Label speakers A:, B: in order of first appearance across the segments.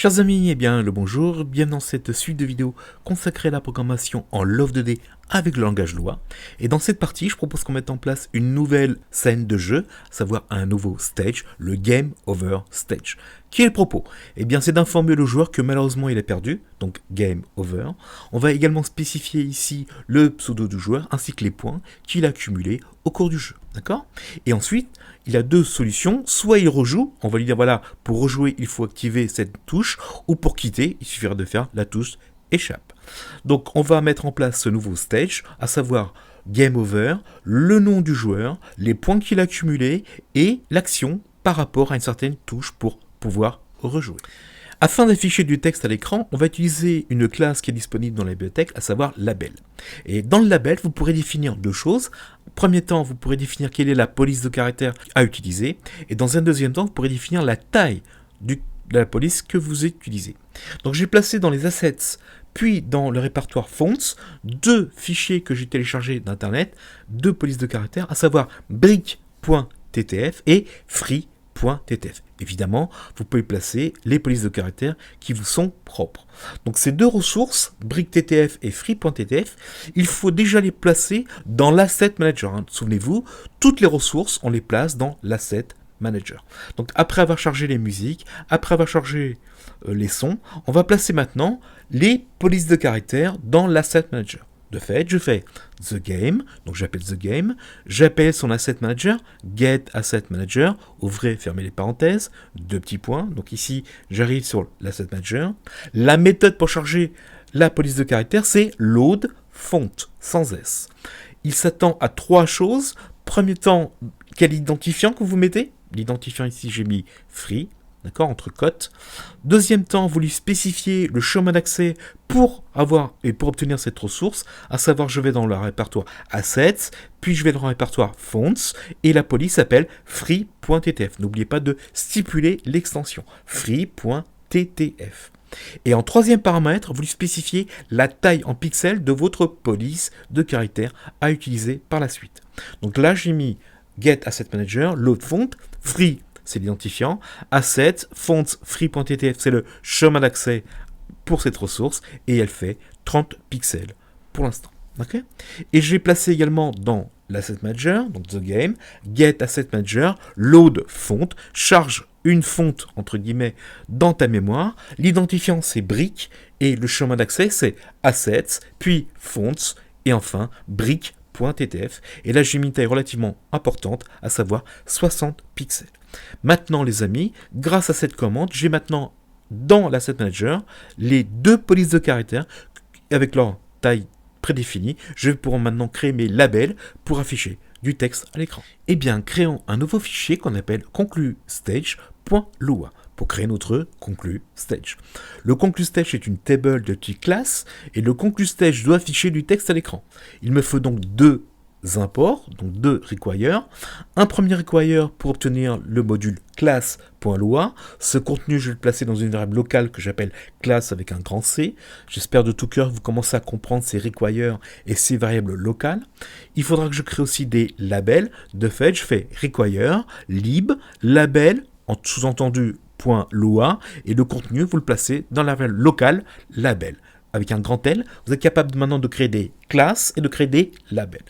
A: Chers amis, le bonjour, bienvenue dans cette suite de vidéos consacrée à la programmation en Love 2D avec le langage Lua. Et dans cette partie, je propose qu'on mette en place une nouvelle scène de jeu, à savoir un nouveau stage, le Game Over Stage. Qui est le propos? C'est d'informer le joueur que malheureusement il a perdu, donc Game Over. On va également spécifier ici le pseudo du joueur ainsi que les points qu'il a accumulés au cours du jeu. D'accord? Et ensuite, il a deux solutions. Soit il rejoue, on va lui dire voilà, pour rejouer, il faut activer cette touche, ou pour quitter, il suffira de faire la touche échappe. Donc on va mettre en place ce nouveau stage, à savoir Game Over, le nom du joueur, les points qu'il a accumulés et l'action par rapport à une certaine touche pour pouvoir rejouer. Afin d'afficher du texte à l'écran, on va utiliser une classe qui est disponible dans la bibliothèque, à savoir label. Et dans le label, vous pourrez définir deux choses. Premier temps, vous pourrez définir quelle est la police de caractère à utiliser. Et dans un deuxième temps, vous pourrez définir la taille de la police que vous utilisez. Donc j'ai placé dans les assets, puis dans le répertoire fonts, deux fichiers que j'ai téléchargés d'internet, deux polices de caractère, à savoir brick.ttf et free.ttf. Évidemment, vous pouvez placer les polices de caractère qui vous sont propres. Donc ces deux ressources, brick.ttf et free.ttf, il faut déjà les placer dans l'asset manager. Souvenez-vous, toutes les ressources, on les place dans l'asset manager. Donc après avoir chargé les musiques, après avoir chargé les sons, on va placer maintenant les polices de caractère dans l'asset manager. De fait, je fais the game, donc j'appelle the game, j'appelle son asset manager, get asset manager, ouvrez, fermez les parenthèses, deux petits points, donc ici j'arrive sur l'asset manager. La méthode pour charger la police de caractère, c'est load font, sans S. Il s'attend à trois choses. Premier temps, quel identifiant que vous mettez? L'identifiant ici, j'ai mis free. D'accord, entre cotes. Deuxième temps, vous lui spécifiez le chemin d'accès pour avoir et pour obtenir cette ressource, à savoir je vais dans le répertoire Assets, puis je vais dans le répertoire Fonts, et la police s'appelle free.ttf. N'oubliez pas de stipuler l'extension free.ttf. Et en troisième paramètre, vous lui spécifiez la taille en pixels de votre police de caractère à utiliser par la suite. Donc là, j'ai mis get asset manager, load font, free, c'est l'identifiant, asset, fonts, free.ttf, c'est le chemin d'accès pour cette ressource, et elle fait 30 pixels pour l'instant. Okay, et je vais placer également dans l'asset manager, donc the game, get asset manager, load font, charge une fonte entre guillemets dans ta mémoire, l'identifiant c'est brick, et le chemin d'accès c'est assets, puis fonts, et enfin brick.ttf, et là j'ai mis une taille relativement importante, à savoir 60 pixels. Maintenant les amis, grâce à cette commande, j'ai maintenant dans l'asset manager les deux polices de caractère avec leur taille prédéfinie. Je vais pouvoir maintenant créer mes labels pour afficher du texte à l'écran. Créons un nouveau fichier qu'on appelle conclustage.lua pour créer notre conclustage. Le conclustage est une table de type classe et le conclustage doit afficher du texte à l'écran. Il me faut donc deux imports, donc deux require. Un premier require pour obtenir le module class.lua. Ce contenu, je vais le placer dans une variable locale que j'appelle class avec un grand C. J'espère de tout cœur que vous commencez à comprendre ces require et ces variables locales. Il faudra que je crée aussi des labels. De fait, je fais require, lib, label, en sous-entendu .lua, et le contenu, vous le placez dans la variable locale label. Avec un grand L, vous êtes capable maintenant de créer des classes et de créer des labels.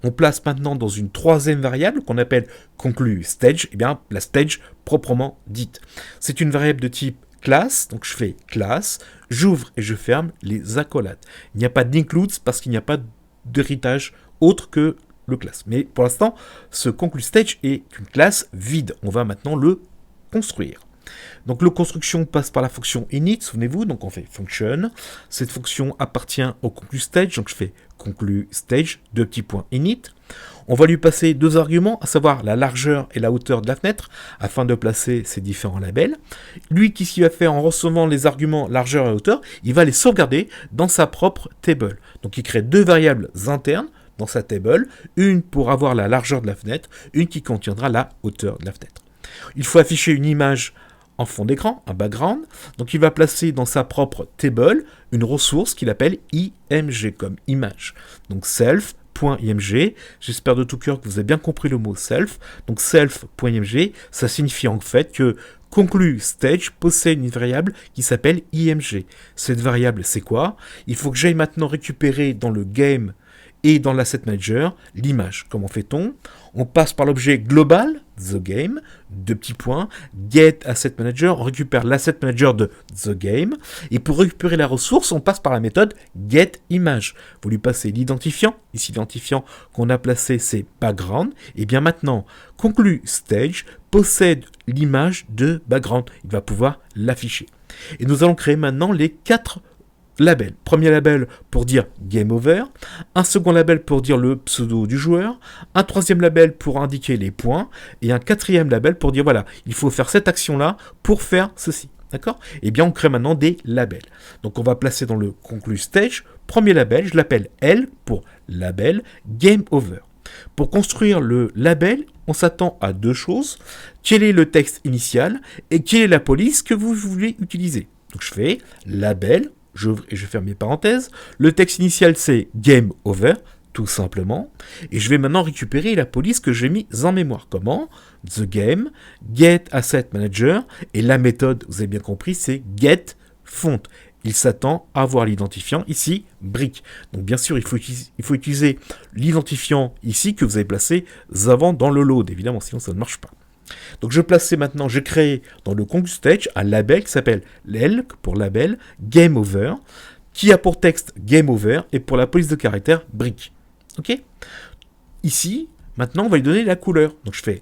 A: On place maintenant dans une troisième variable qu'on appelle concluStage, la stage proprement dite. C'est une variable de type class, donc je fais class, j'ouvre et je ferme les accolades. Il n'y a pas d'includes parce qu'il n'y a pas d'héritage autre que le class. Mais pour l'instant, ce concluStage est une classe vide. On va maintenant le construire. Donc le construction passe par la fonction init, souvenez-vous, donc on fait function. Cette fonction appartient au concluStage, donc je fais concluStage, deux petits points init. On va lui passer deux arguments, à savoir la largeur et la hauteur de la fenêtre, afin de placer ces différents labels. Lui, qu'est-ce qu'il va faire en recevant les arguments largeur et hauteur? Il va les sauvegarder dans sa propre table. Donc il crée deux variables internes dans sa table, une pour avoir la largeur de la fenêtre, une qui contiendra la hauteur de la fenêtre. Il faut afficher une image en fond d'écran, un background. Donc il va placer dans sa propre table une ressource qu'il appelle img comme image. Donc self self.img. J'espère de tout cœur que vous avez bien compris le mot self. Donc self.img, ça signifie en fait que conclu stage possède une variable qui s'appelle img. Cette variable, c'est quoi? Il faut que j'aille maintenant récupérer dans le game et dans l'asset manager l'image. Comment fait-on? On passe par l'objet global, the game, deux petits points, get asset manager, on récupère l'asset manager de the game, et pour récupérer la ressource, on passe par la méthode get image. Vous lui passez l'identifiant, ici l'identifiant qu'on a placé c'est background, et bien maintenant, conclu stage possède l'image de background, il va pouvoir l'afficher. Et nous allons créer maintenant les 4 label. Premier label pour dire Game Over, un second label pour dire le pseudo du joueur, un troisième label pour indiquer les points, et un quatrième label pour dire voilà, il faut faire cette action-là pour faire ceci. D'accord? Eh bien, on crée maintenant des labels. Donc, on va placer dans le conclu stage, premier label, je l'appelle L pour label Game Over. Pour construire le label, on s'attend à deux choses. Quel est le texte initial et quelle est la police que vous voulez utiliser? Donc, je fais label, j'ouvre et je ferme mes parenthèses. Le texte initial, c'est Game Over, tout simplement. Et je vais maintenant récupérer la police que j'ai mise en mémoire. Comment? The Game, Get Asset Manager, et la méthode, vous avez bien compris, c'est Get Font. Il s'attend à avoir l'identifiant ici, brick. Donc bien sûr, il faut utiliser l'identifiant ici que vous avez placé avant dans le load, évidemment, sinon ça ne marche pas. Donc je place maintenant, j'ai créé dans le conclu stage un label qui s'appelle L pour label Game Over, qui a pour texte Game Over et pour la police de caractère brick. Ok? Ici, maintenant on va lui donner la couleur. Donc je fais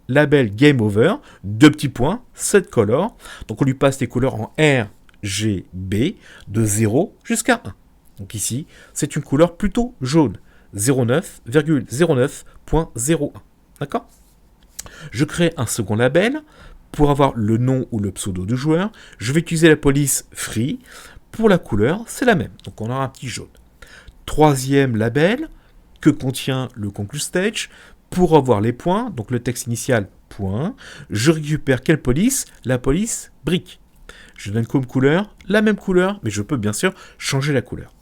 A: label Game Over, deux petits points, set color. Donc on lui passe les couleurs en R, G, B, de 0 jusqu'à 1. Donc ici, c'est une couleur plutôt jaune, 09,09.01. D'accord? Je crée un second label pour avoir le nom ou le pseudo du joueur. Je vais utiliser la police free. Pour la couleur, c'est la même. Donc on aura un petit jaune. Troisième label que contient le conclu stage. Pour avoir les points, donc le texte initial, point. Je récupère quelle police? La police brick. Je donne comme couleur la même couleur, mais je peux bien sûr changer la couleur.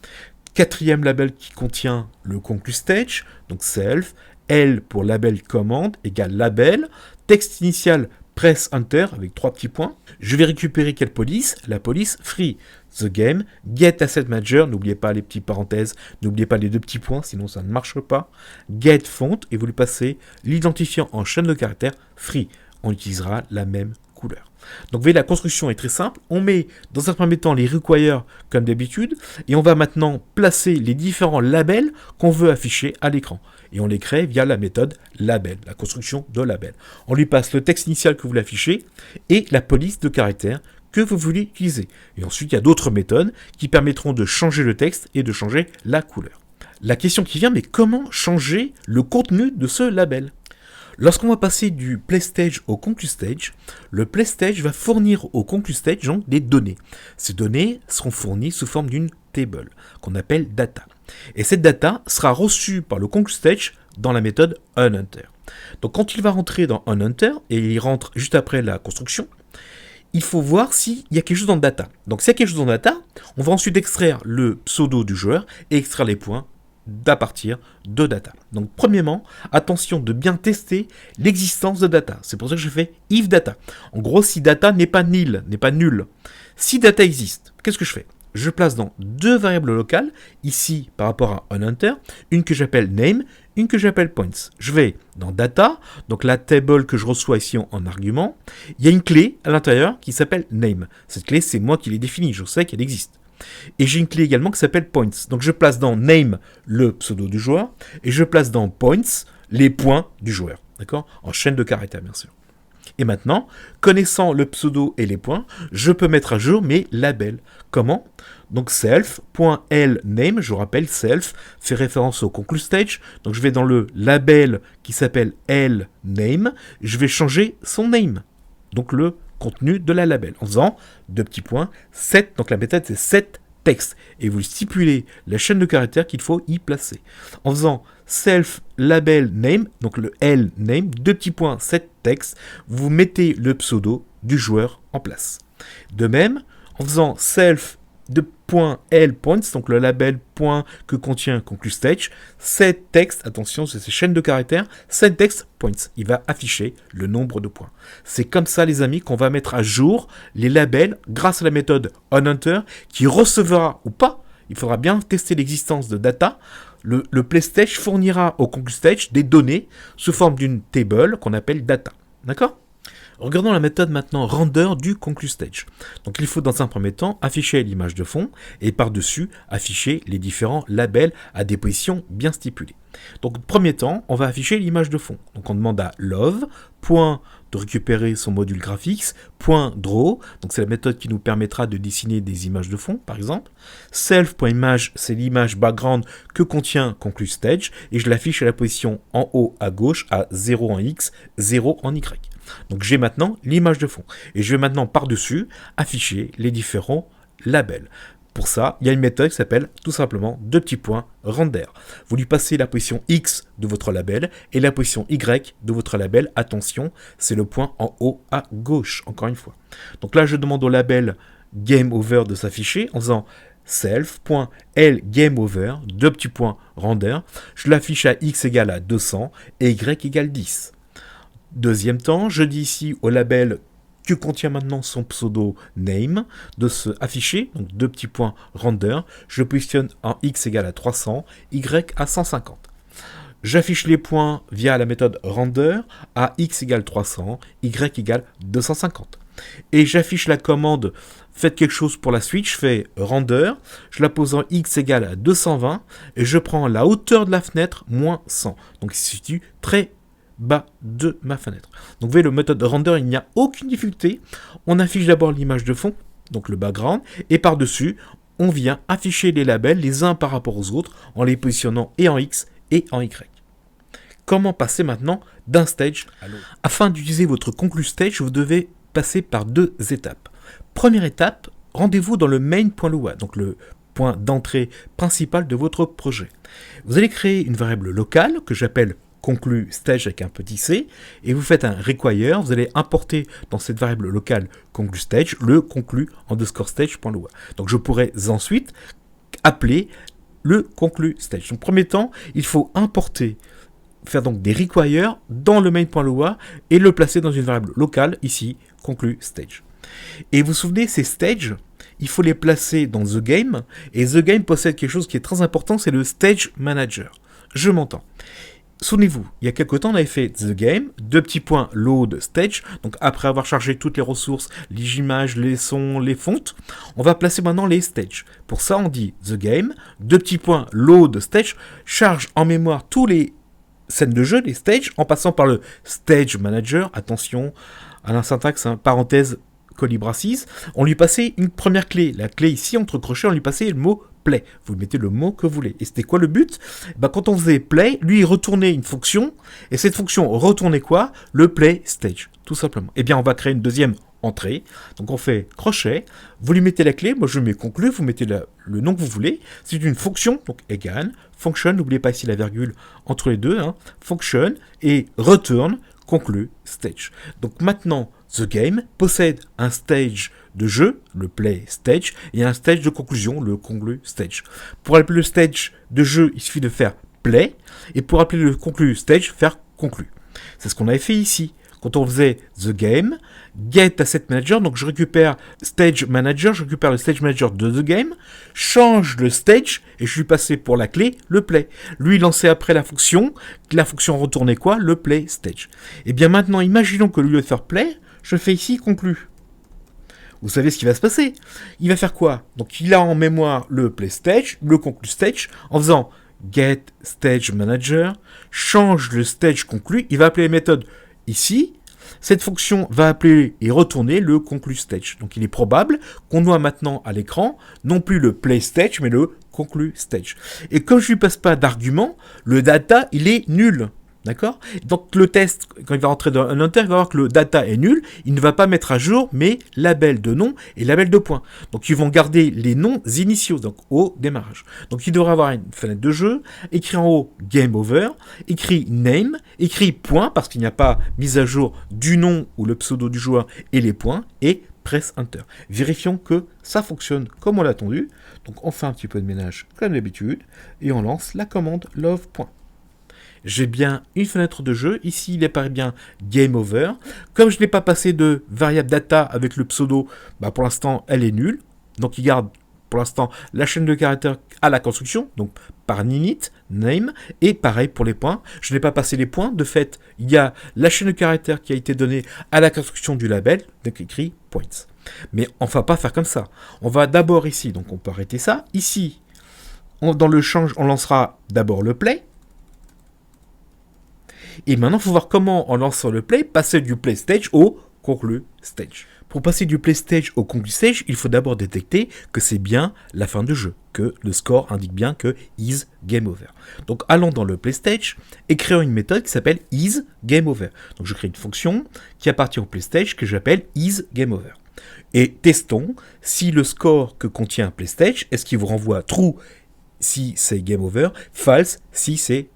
A: Quatrième label qui contient le conclu stage, donc self. L pour label commande égale label, texte initial press enter avec 3 petits points. Je vais récupérer quelle police? La police free. The game, get asset manager, n'oubliez pas les petites parenthèses, n'oubliez pas les deux petits points, sinon ça ne marche pas. Get font, et vous lui passez l'identifiant en chaîne de caractères free. On utilisera la même couleur. Donc vous voyez, la construction est très simple. On met dans un premier temps les require comme d'habitude, et on va maintenant placer les différents labels qu'on veut afficher à l'écran. Et on les crée via la méthode label, la construction de label. On lui passe le texte initial que vous voulez afficher et la police de caractère que vous voulez utiliser. Et ensuite, il y a d'autres méthodes qui permettront de changer le texte et de changer la couleur. La question qui vient, mais comment changer le contenu de ce label? Lorsqu'on va passer du play stage au conclu stage, le play stage va fournir au conclu stage donc des données. Ces données seront fournies sous forme d'une table qu'on appelle data. Et cette data sera reçue par le conclu stage dans la méthode onHunter. Donc quand il va rentrer dans onHunter, et il rentre juste après la construction, il faut voir s'il y a quelque chose dans data. Donc s'il y a quelque chose dans data, on va ensuite extraire le pseudo du joueur et extraire les points à partir de data. Donc premièrement, attention de bien tester l'existence de data. C'est pour ça que je fais if data. En gros, si data n'est pas nil, n'est pas nul. Si data existe, qu'est-ce que je fais? Je place dans deux variables locales, ici par rapport à onHunter, une que j'appelle name, une que j'appelle points. Je vais dans data, donc la table que je reçois ici en argument, il y a une clé à l'intérieur qui s'appelle name. Cette clé, c'est moi qui l'ai définie, je sais qu'elle existe. Et j'ai une clé également qui s'appelle points. Donc je place dans name le pseudo du joueur et je place dans points les points du joueur. D'accord? En chaîne de caractères, bien sûr. Et maintenant, connaissant le pseudo et les points, je peux mettre à jour mes labels. Comment? Donc self.lName, je rappelle, self fait référence au conclu stage. Donc je vais dans le label qui s'appelle lName, je vais changer son name. Donc le contenu de la label, en faisant deux petits points, set, donc la méthode c'est set texte, et vous stipulez la chaîne de caractères qu'il faut y placer. En faisant self label name, donc le L name, deux petits points, set texte, vous mettez le pseudo du joueur en place. De même, en faisant self de .l points, donc le label point que contient concluStage, set text, attention, c'est ces chaînes de caractères, set text points, il va afficher le nombre de points. C'est comme ça, les amis, qu'on va mettre à jour les labels grâce à la méthode onHunter qui recevra ou pas, il faudra bien tester l'existence de data. Le playStage fournira au concluStage des données sous forme d'une table qu'on appelle data. D'accord ? Regardons la méthode maintenant render du concluStage. Donc il faut dans un premier temps afficher l'image de fond et par-dessus afficher les différents labels à des positions bien stipulées. Donc premier temps, on va afficher l'image de fond. Donc on demande à love, point de récupérer son module graphics, point draw, donc c'est la méthode qui nous permettra de dessiner des images de fond par exemple. Self.image, c'est l'image background que contient concluStage et je l'affiche à la position en haut à gauche à 0 en X, 0 en Y. Donc j'ai maintenant l'image de fond. Et je vais maintenant par-dessus afficher les différents labels. Pour ça, il y a une méthode qui s'appelle tout simplement render. Vous lui passez la position X de votre label et la position Y de votre label. Attention, c'est le point en haut à gauche, encore une fois. Donc là, je demande au label GameOver de s'afficher en faisant self.lGameOver, render. Je l'affiche à X égale à 200 et Y égale 10. Deuxième temps, je dis ici au label que contient maintenant son pseudo name de se afficher, donc render, je le positionne en X égale à 300, Y à 150. J'affiche les points via la méthode render à X égale 300, Y égale 250. Et j'affiche la commande faites quelque chose pour la suite, je fais render, je la pose en X égale à 220 et je prends la hauteur de la fenêtre moins 100. Donc il se situe très bas de ma fenêtre. Donc vous voyez, le méthode render, il n'y a aucune difficulté. On affiche d'abord l'image de fond, donc le background, et par-dessus, on vient afficher les labels les uns par rapport aux autres en les positionnant et en X et en Y. Comment passer maintenant d'un stage à l'autre ? Afin d'utiliser votre concluStage, vous devez passer par deux étapes. Première étape, rendez-vous dans le main.lua, donc le point d'entrée principal de votre projet. Vous allez créer une variable locale que j'appelle concluStage avec un petit c, et vous faites un require, vous allez importer dans cette variable locale concluStage le conclu_stage.lua. Donc je pourrais ensuite appeler le concluStage. Donc premier temps, il faut importer, faire donc des requires dans le main.lua et le placer dans une variable locale, ici, concluStage. Et vous vous souvenez, ces stages, il faut les placer dans TheGame, et TheGame possède quelque chose qui est très important, c'est le Stage Manager. Je m'entends. Souvenez-vous, il y a quelques temps, on avait fait TheGame, load stage, donc après avoir chargé toutes les ressources, les images, les sons, les fontes, on va placer maintenant les stages. Pour ça, on dit TheGame, load stage, charge en mémoire tous les scènes de jeu, les stages, en passant par le Stage Manager, attention à la syntaxe, parenthèse, colibracis, on lui passait une première clé. La clé ici, entre crochets, on lui passait le mot play. Vous mettez le mot que vous voulez. Et c'était quoi le but ? Quand on faisait play, lui, il retournait une fonction, et cette fonction retournait quoi ? Le play stage, tout simplement. Eh bien, on va créer une deuxième entrée. Donc, on fait crochet, vous lui mettez la clé, moi je mets conclu, vous mettez le nom que vous voulez. C'est une fonction, donc égal, function, n'oubliez pas ici la virgule entre les deux, function, et return, conclu, stage. Donc maintenant, TheGame possède un stage de jeu, le play stage, et un stage de conclusion, le conclu stage. Pour appeler le stage de jeu, il suffit de faire play, et pour appeler le conclu stage, faire conclu. C'est ce qu'on avait fait ici. Quand on faisait TheGame, get asset manager, donc je récupère stage manager, je récupère le stage manager de TheGame, change le stage, et je lui passais pour la clé le play. Lui, il lançait après la fonction retournait quoi ? Le play stage. Et bien maintenant, imaginons que au lieu de faire play, je fais ici conclu. Vous savez ce qui va se passer. Il va faire quoi ? Donc il a en mémoire le play stage, le conclu stage, en faisant get stage manager, change le stage conclu, il va appeler les méthodes ici. Cette fonction va appeler et retourner le conclu stage. Donc il est probable qu'on voit maintenant à l'écran non plus le play stage, mais le conclu stage. Et comme je lui passe pas d'argument, le data, il est nul. D'accord ? Donc le test, quand il va rentrer dans un inter, il va voir que le data est nul, il ne va pas mettre à jour mes labels de nom et labels de points. Donc ils vont garder les noms initiaux, donc au démarrage. Donc il devra avoir une fenêtre de jeu, écrit en haut Game Over, écrit Name, écrit point, parce qu'il n'y a pas mise à jour du nom ou le pseudo du joueur et les points, et presse Enter. Vérifions que ça fonctionne comme on l'a attendu. Donc on fait un petit peu de ménage comme d'habitude et on lance la commande love. J'ai bien une fenêtre de jeu. Ici, il apparaît bien Game Over. Comme je n'ai pas passé de variable data avec le pseudo, pour l'instant, elle est nulle. Donc, il garde pour l'instant la chaîne de caractères à la construction, donc par init, name, et pareil pour les points. Je n'ai pas passé les points. De fait, il y a la chaîne de caractères qui a été donnée à la construction du label, donc écrit points. Mais on ne va pas faire comme ça. On va d'abord ici, donc on peut arrêter ça. Ici, dans le change, on lancera d'abord le play. Et maintenant, il faut voir comment, en lançant le play, passer du play stage au conclu stage. Pour passer du play stage au conclu stage, il faut d'abord détecter que c'est bien la fin du jeu, que le score indique bien que is game over. Donc allons dans le play stage et créons une méthode qui s'appelle is game over. Donc je crée une fonction qui appartient au play stage que j'appelle is game over. Et testons si le score que contient play stage, est-ce qu'il vous renvoie true si c'est game over, false si c'est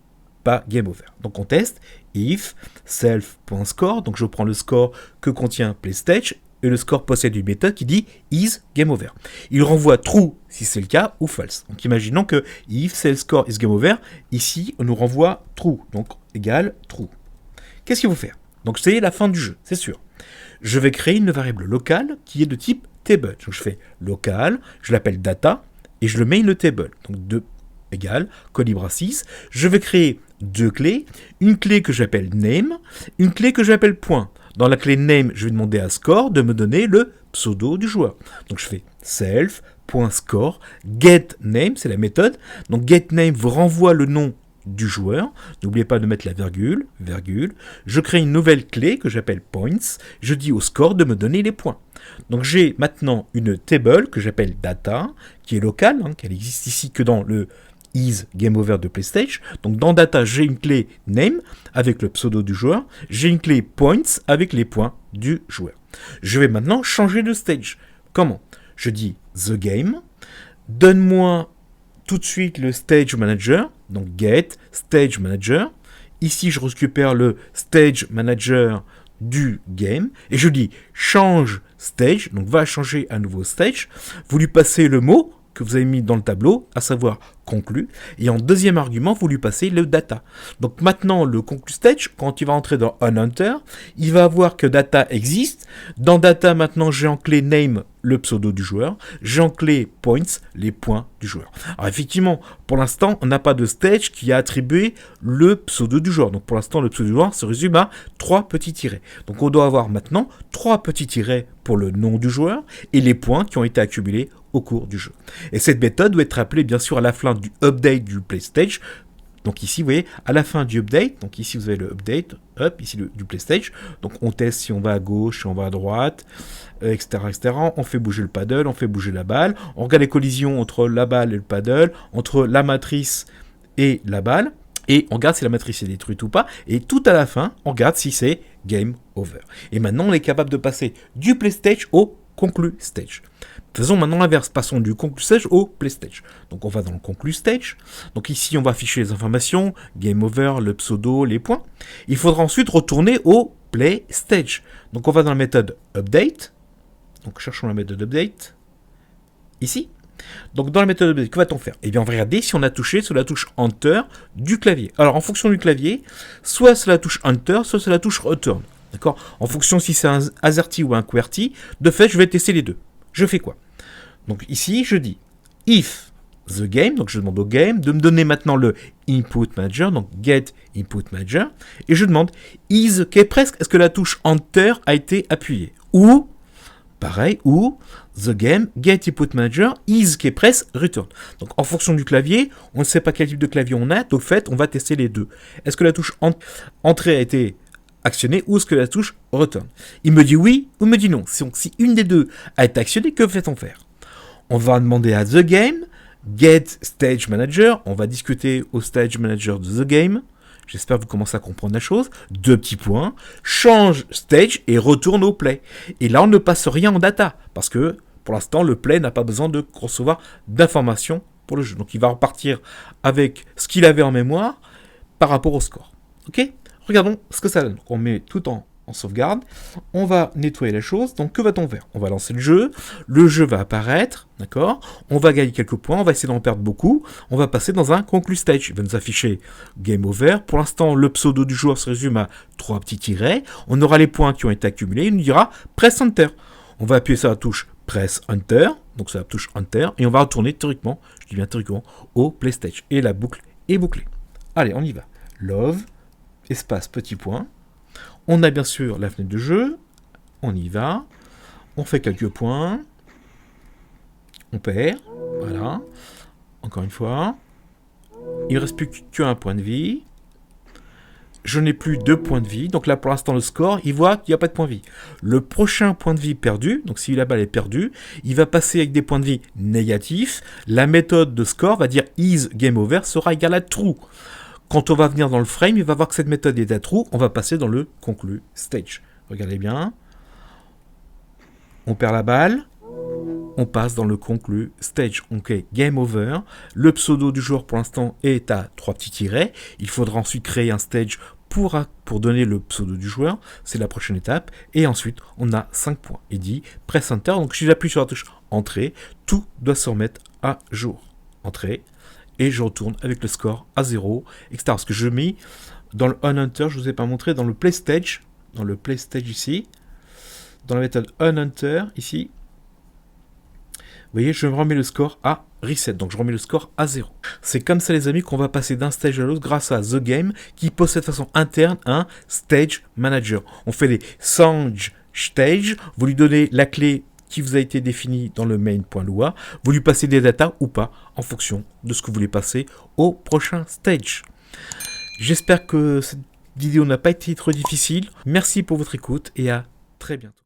A: pas game over. Donc on teste if self.score, donc je prends le score que contient playstage et le score possède une méthode qui dit is game over. Il renvoie true si c'est le cas ou false. Donc imaginons que if self.score is game over, ici on nous renvoie true, donc égale true. Qu'est-ce qu'il faut faire? Donc c'est la fin du jeu, c'est sûr. Je vais créer une variable locale qui est de type table. Donc je fais local, je l'appelle data et je le mets in le table. Donc de égale colibra 6. Je vais créer deux clés, une clé que j'appelle name, une clé que j'appelle point. Dans la clé name, je vais demander à score de me donner le pseudo du joueur. Donc je fais self.score, getName, c'est la méthode. Donc getName vous renvoie le nom du joueur. N'oubliez pas de mettre la virgule, virgule. Je crée une nouvelle clé que j'appelle points. Je dis au score de me donner les points. Donc j'ai maintenant une table que j'appelle data, qui est locale, qu'elle existe ici que dans le is game over de playstage. Donc dans data, j'ai une clé name avec le pseudo du joueur. J'ai une clé points avec les points du joueur. Je vais maintenant changer de stage. Comment? Je dis the game. Donne-moi tout de suite le stage manager. Donc get stage manager. Ici, je récupère le stage manager du game. Et je dis change stage. Donc va changer un nouveau stage. Vous lui passez le mot que vous avez mis dans le tableau, à savoir conclu, et en deuxième argument, vous lui passez le data. Donc maintenant, le conclu stage, quand il va entrer dans onHunter, il va voir que data existe. Dans data, maintenant, j'ai en clé name le pseudo du joueur, j'ai en clé points les points du joueur. Alors effectivement, pour l'instant, on n'a pas de stage qui a attribué le pseudo du joueur. Donc pour l'instant, le pseudo du joueur se résume à 3 petits tirets. Donc on doit avoir maintenant 3 petits tirets pour le nom du joueur et les points qui ont été accumulés au cours du jeu. Et cette méthode doit être appelée bien sûr à la fin du update du playstage. Donc ici, vous voyez, à la fin du update, donc ici vous avez le update, ici du playstage. Donc on teste si on va à gauche, si on va à droite, etc., etc. On fait bouger le paddle, on fait bouger la balle. On regarde les collisions entre la balle et le paddle, entre la matrice et la balle. Et on regarde si la matrice est détruite ou pas. Et tout à la fin, on regarde si c'est game over. Et maintenant, on est capable de passer du playstage au conclu stage. Faisons maintenant l'inverse, passons du conclu stage au play stage. Donc on va dans le conclu stage. Donc ici on va afficher les informations, game over, le pseudo, les points. Il faudra ensuite retourner au play stage. Donc on va dans la méthode update. Donc cherchons la méthode update. Ici. Donc dans la méthode update, que va-t-on faire? Eh bien on va regarder si on a touché sur la touche Enter du clavier. Alors en fonction du clavier, soit c'est la touche Enter, soit c'est la touche Return. D'accord? En fonction si c'est un AZERTY ou un QWERTY, de fait je vais tester les deux. Je fais quoi? Donc ici, je dis if the game, donc je demande au game de me donner maintenant le input manager, donc get input manager, et je demande is, qui est presque, est-ce que la touche enter a été appuyée? Ou, pareil, ou the game get input manager is, qui est presque return. Donc en fonction du clavier, on ne sait pas quel type de clavier on a, donc en fait, on va tester les deux. Est-ce que la touche entrée a été actionnée ou est-ce que la touche return? Il me dit oui ou il me dit non. Donc si une des deux a été actionnée, que fait-on faire? On va demander à the game, get stage manager, on va discuter au stage manager de the game, j'espère que vous commencez à comprendre la chose, 2 petits points, change stage et retourne au play. Et là on ne passe rien en data, parce que pour l'instant le play n'a pas besoin de recevoir d'informations pour le jeu. Donc il va repartir avec ce qu'il avait en mémoire par rapport au score. Ok ? Regardons ce que ça donne. Donc on met tout en on sauvegarde, on va nettoyer la chose, donc que va-t-on faire? On va lancer le jeu va apparaître, d'accord? On va gagner quelques points, on va essayer d'en perdre beaucoup, on va passer dans un conclu stage, il va nous afficher Game Over, pour l'instant le pseudo du joueur se résume à 3 petits tirets, on aura les points qui ont été accumulés, il nous dira Press Enter. On va appuyer sur la touche Press Enter, donc c'est la touche Enter, et on va retourner théoriquement, je dis bien théoriquement, au Play Stage, et la boucle est bouclée. Allez, on y va. Love, espace, petit point. On a bien sûr la fenêtre de jeu, on y va, on fait quelques points, on perd, voilà, encore une fois, il ne reste plus qu'un point de vie, je n'ai plus 2 points de vie, donc là pour l'instant le score, il voit qu'il n'y a pas de point de vie. Le prochain point de vie perdu, donc si la balle est perdue, il va passer avec des points de vie négatifs, la méthode de score va dire is game over sera égale à true. Quand on va venir dans le frame, il va voir que cette méthode est à true, on va passer dans le conclu stage. Regardez bien. On perd la balle, on passe dans le conclu stage. Ok, game over. Le pseudo du joueur pour l'instant est à 3 petits tirets. Il faudra ensuite créer un stage pour donner le pseudo du joueur. C'est la prochaine étape. Et ensuite, on a 5 points. Il dit press enter. Donc si j'appuie sur la touche entrée, tout doit se remettre à jour. Entrée. Et je retourne avec le score à 0, etc. Parce que je mets dans le onHunter, je ne vous ai pas montré, dans le Play Stage ici, dans la méthode onHunter ici, vous voyez, je remets le score à reset, donc je remets le score à 0. C'est comme ça les amis qu'on va passer d'un stage à l'autre grâce à The Game qui possède de façon interne un Stage Manager. On fait les Change Stage, vous lui donnez la clé qui vous a été défini dans le main.lua, vous lui passez des datas ou pas en fonction de ce que vous voulez passer au prochain stage. J'espère que cette vidéo n'a pas été trop difficile. Merci pour votre écoute et à très bientôt.